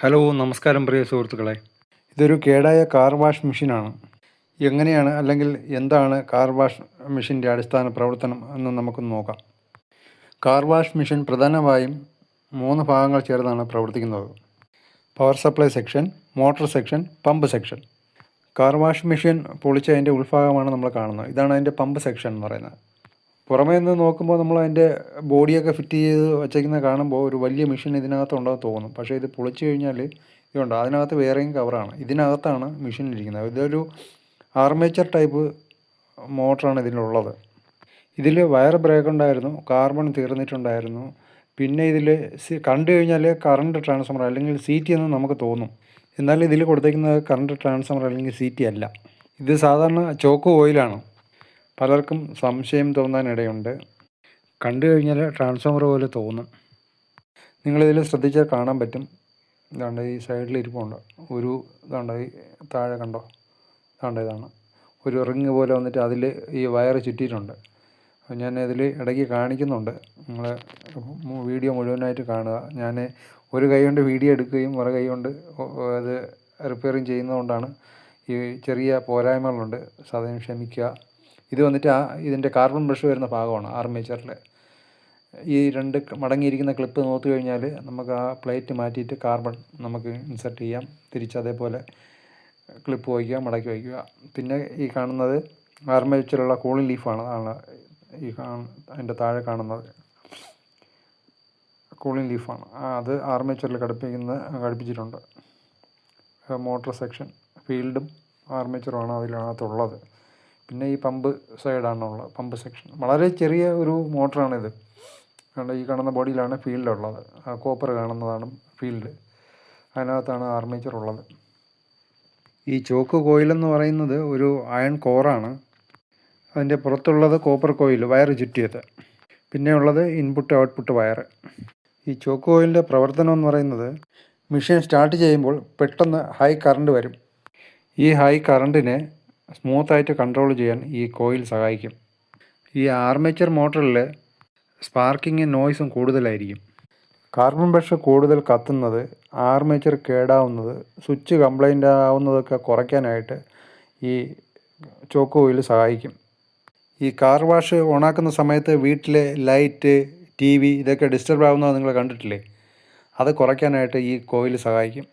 Hello നമസ്കാരം പ്രിയ സുഹൃത്തുക്കളെ. ഇതൊരു കേടായ കാർ വാഷ് മെഷീനാണ്. എങ്ങനെയാണ് അല്ലെങ്കിൽ എന്താണ് കാർ വാഷ് മെഷീൻ്റെ അടിസ്ഥാന പ്രവർത്തനം എന്ന് നമുക്കൊന്ന് നോക്കാം. കാർ വാഷ് മെഷീൻ പ്രധാനമായും 3 ഭാഗങ്ങൾ ചേർന്നാണ് പ്രവർത്തിക്കുന്നത്. Power supply section, motor section, pump section. Car wash machine പൊളിച്ച് അതിൻ്റെ ഉൾഭാഗമാണ് നമ്മൾ കാണുന്നത്. ഇതാണ് അതിൻ്റെ പമ്പ് സെക്ഷൻ എന്ന് പറയുന്നത്. പുറമേ നിന്ന് നോക്കുമ്പോൾ നമ്മൾ അതിൻ്റെ ബോഡിയൊക്കെ ഫിറ്റ് ചെയ്ത് വച്ചേക്കുന്നത് കാണുമ്പോൾ ഒരു വലിയ മെഷീൻ ഇതിനകത്തുണ്ടെന്ന് തോന്നും. പക്ഷേ ഇത് പൊളിച്ച് കഴിഞ്ഞാൽ ഇതുണ്ട്, അതിനകത്ത് വേറെയും കവറാണ്. ഇതിനകത്താണ് മെഷീൻ ഇരിക്കുന്നത്. ഇതൊരു ആർമേച്ചർ ടൈപ്പ് മോട്ടറാണ് ഇതിലുള്ളത്. ഇതിൽ വയർ ബ്രേക്ക് ഉണ്ടായിരുന്നു, കാർബൺ തീർന്നിട്ടുണ്ടായിരുന്നു. പിന്നെ ഇതിൽ കണ്ടു കഴിഞ്ഞാൽ കറണ്ട് ട്രാൻസ്ഫോമർ അല്ലെങ്കിൽ CT എന്ന് നമുക്ക് തോന്നും. എന്നാൽ ഇതിൽ കൊടുത്തേക്കുന്നത് കറണ്ട് ട്രാൻസ്ഫോമർ അല്ലെങ്കിൽ CT അല്ല. ഇത് സാധാരണ ചോക്ക് ഓയിലാണ്. പലർക്കും സംശയം തോന്നാനിടയുണ്ട്. കണ്ടു കഴിഞ്ഞാൽ ട്രാൻസ്ഫോമർ പോലെ തോന്നും. നിങ്ങളിതിൽ ശ്രദ്ധിച്ചാൽ കാണാൻ പറ്റും. ഇതാണ്ട് ഈ സൈഡിൽ ഇരിപ്പുണ്ട് ഒരു ഇതാണ്ട് ഈ താഴെ കണ്ടോ, ഇതാണ് ഒരു റിങ് പോലെ വന്നിട്ട് അതിൽ ഈ വയർ ചുറ്റിയിട്ടുണ്ട്. ഞാൻ ഇതിൽ ഇടയ്ക്ക് കാണിക്കുന്നുണ്ട്, നിങ്ങൾ വീഡിയോ മുഴുവനായിട്ട് കാണുക. ഞാൻ ഒരു കൈ കൊണ്ട് വീഡിയോ എടുക്കുകയും മറു കൈ കൊണ്ട് അത് റിപ്പയറിങ് ചെയ്യുന്നതുകൊണ്ടാണ് ഈ ചെറിയ പോരായ്മകളുണ്ട്, സാധാരണ ക്ഷമിക്കുക. ഇത് വന്നിട്ട് ഇതിൻ്റെ കാർബൺ ബ്രഷ് വരുന്ന ഭാഗമാണ് ആർമേച്ചറിൽ. ഈ 2 മടങ്ങിയിരിക്കുന്ന ക്ലിപ്പ് നോക്കി കഴിഞ്ഞാൽ നമുക്ക് ആ പ്ലേറ്റ് മാറ്റിയിട്ട് കാർബൺ നമുക്ക് ഇൻസെർട്ട് ചെയ്യാം. തിരിച്ച് അതേപോലെ ക്ലിപ്പ് വയ്ക്കുക, മടക്കി വയ്ക്കുക. പിന്നെ ഈ കാണുന്നത് ആർമേച്ചറിലുള്ള കൂളിംഗ് ലീഫാണ്. ഈ അതിൻ്റെ താഴെ കാണുന്നത് കൂളിംഗ് ലീഫാണ്. അത് ആർമേച്ചറിൽ ഘടിപ്പിച്ചിട്ടുണ്ട്. മോട്ടോർ സെക്ഷൻ, ഫീൽഡും ആർമേച്ചറുമാണ് അതിനകത്തുള്ളത്. പിന്നെ ഈ പമ്പ് സൈഡാണുള്ളത്, പമ്പ് സെക്ഷൻ. വളരെ ചെറിയ ഒരു മോട്ടറാണിത്. ഈ കാണുന്ന ബോഡിയിലാണ് ഫീൽഡ് ഉള്ളത്. ആ കോപ്പർ കാണുന്നതാണ് ഫീൽഡ്. അതിനകത്താണ് ആർമേച്ചർ ഉള്ളത്. ഈ ചോക്ക് കോയിലെന്ന് പറയുന്നത് ഒരു അയൺ കോറാണ്. അതിൻ്റെ പുറത്തുള്ളത് കോപ്പർ കോയിൽ, വയർ ചുറ്റിയത്. പിന്നെ ഉള്ളത് ഇൻപുട്ട് ഔട്ട്പുട്ട് വയർ. ഈ ചോക്ക് കോയിലിൻ്റെ പ്രവർത്തനം എന്ന് പറയുന്നത്, മെഷീൻ സ്റ്റാർട്ട് ചെയ്യുമ്പോൾ പെട്ടെന്ന് ഹൈ കറണ്ട് വരും. ഈ ഹൈ കറണ്ടിനെ സ്മൂത്തായിട്ട് കൺട്രോൾ ചെയ്യാൻ ഈ കോയിൽ സഹായിക്കും. ഈ ആർമേച്ചർ മോട്ടറിൽ സ്പാർക്കിങ്ങും നോയ്സും കൂടുതലായിരിക്കും. കാർബൺ ബ്രഷ് കൂടുതൽ കത്തുന്നത്, ആർമേച്ചർ കേടാവുന്നത്, സ്വിച്ച് കംപ്ലൈൻ്റ് ആവുന്നതൊക്കെ കുറയ്ക്കാനായിട്ട് ഈ ചോക്ക് ഓയിൽ സഹായിക്കും. ഈ കാർ വാഷ് ഓണാക്കുന്ന സമയത്ത് വീട്ടിലെ ലൈറ്റ്, TV ഇതൊക്കെ ഡിസ്റ്റർബ് ആവുന്നത് നിങ്ങൾ കണ്ടിട്ടില്ലേ? അത് കുറയ്ക്കാനായിട്ട് ഈ കോയിൽ സഹായിക്കും.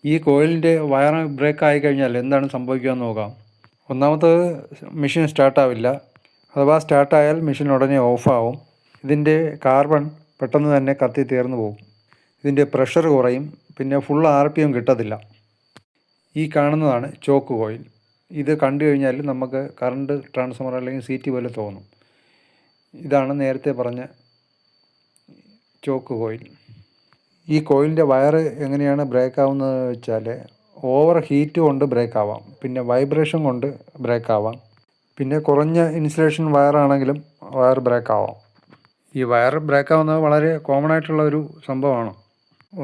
ഈ കോയിലിൻ്റെ വയർ ബ്രേക്ക് ആയിക്കഴിഞ്ഞാൽ എന്താണ് സംഭവിക്കുക എന്ന് നോക്കാം. ഒന്നാമത്തത്, മെഷീൻ സ്റ്റാർട്ടാവില്ല. അഥവാ സ്റ്റാർട്ടായാൽ മെഷീൻ ഉടനെ ഓഫാവും. ഇതിൻ്റെ കാർബൺ പെട്ടെന്ന് തന്നെ കത്തി തീർന്നു പോകും. ഇതിൻ്റെ പ്രഷർ കുറയും. പിന്നെ ഫുൾ RPM കിട്ടത്തില്ല. ഈ കാണുന്നതാണ് ചോക്ക് കോയിൽ. ഇത് കണ്ടു കഴിഞ്ഞാൽ നമുക്ക് കറണ്ട് ട്രാൻസ്ഫോമർ അല്ലെങ്കിൽ CT പോലെ തോന്നും. ഇതാണ് നേരത്തെ പറഞ്ഞ ചോക്ക് കോയിൽ. ഈ കോയിലിൻ്റെ വയർ എങ്ങനെയാണ് ബ്രേക്ക് ആവുന്നത് വെച്ചാൽ, ഓവർ ഹീറ്റ് കൊണ്ട് ബ്രേക്ക് ആവാം, പിന്നെ വൈബ്രേഷൻ കൊണ്ട് ബ്രേക്ക് ആവാം, പിന്നെ കുറഞ്ഞ ഇൻസുലേഷൻ വയറാണെങ്കിലും വയർ ബ്രേക്ക് ആവാം. ഈ വയർ ബ്രേക്ക് ആവുന്നത് വളരെ കോമൺ ആയിട്ടുള്ള ഒരു സംഭവമാണ്.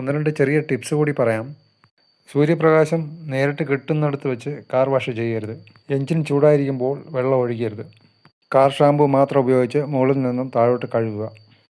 1-2 ചെറിയ ടിപ്സ് കൂടി പറയാം. സൂര്യപ്രകാശം നേരിട്ട് കിട്ടുന്നിടത്ത് വെച്ച് കാർ വാഷ് ചെയ്യരുത്. എൻജിൻ ചൂടായിരിക്കുമ്പോൾ വെള്ളം ഒഴിക്കരുത്. കാർ ഷാമ്പു മാത്രം ഉപയോഗിച്ച് മുകളിൽ നിന്നും താഴോട്ട് കഴുകുക.